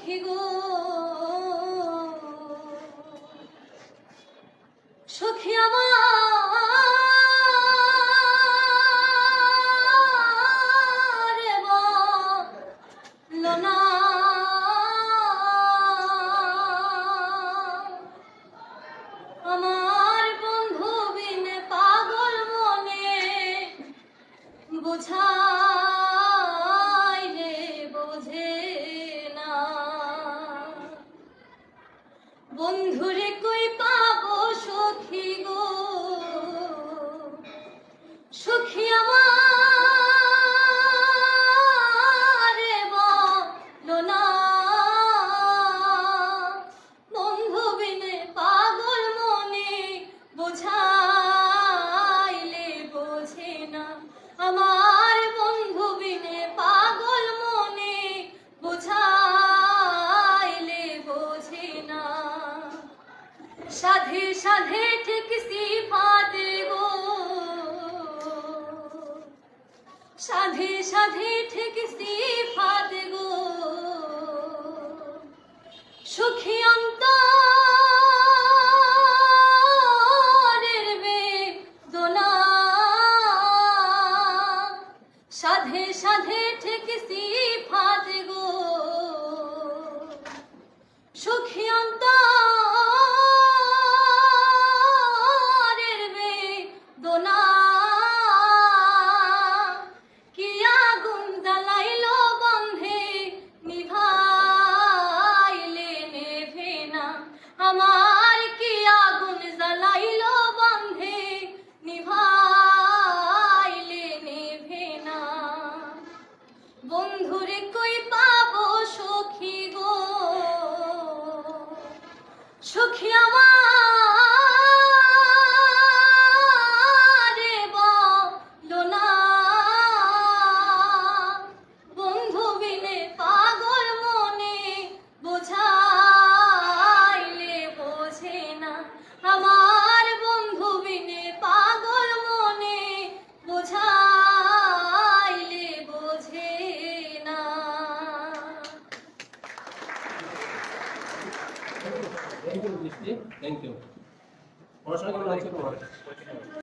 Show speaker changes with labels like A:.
A: সখী গো সখী আমার লোনা আমার বন্ধু বিনে পাগল মনে বোঝাই রে বোঝে না বন্ধুরে কই পাবো সখী গো সখী আমার লোনা বন্ধু বিনে পাগল মনে বোঝাইলে বোঝে না আমার বন্ধু বিনে পাগল মনে বোঝাইলে বোঝে না সাধে সাধে ঠিক সিফাত গো সাধে সাধে ঠিক সিফাত গো সুখী অন্তরের বেদনা সাধে সাধে ঠিক সিফাত গো সুখী অন্তরের বেদনা কি আগুন জ্বালাইলো বন্ধে নিভাইলে নেভে না আমার কি আগুন জ্বালাইলো বন্ধে নিভাইলে নেভে না বন্ধুরে কই পাবো সখী গো সখী আমার লোনা বন্ধু বিনে পাগল মনে বোঝাইলে বোঝে না আমার বন্ধু বিনে পাগল মনে বোঝাইলে বোঝে না
B: থ্যাংক ইউ পড়াশোনা কেমন লাগছে তোমার?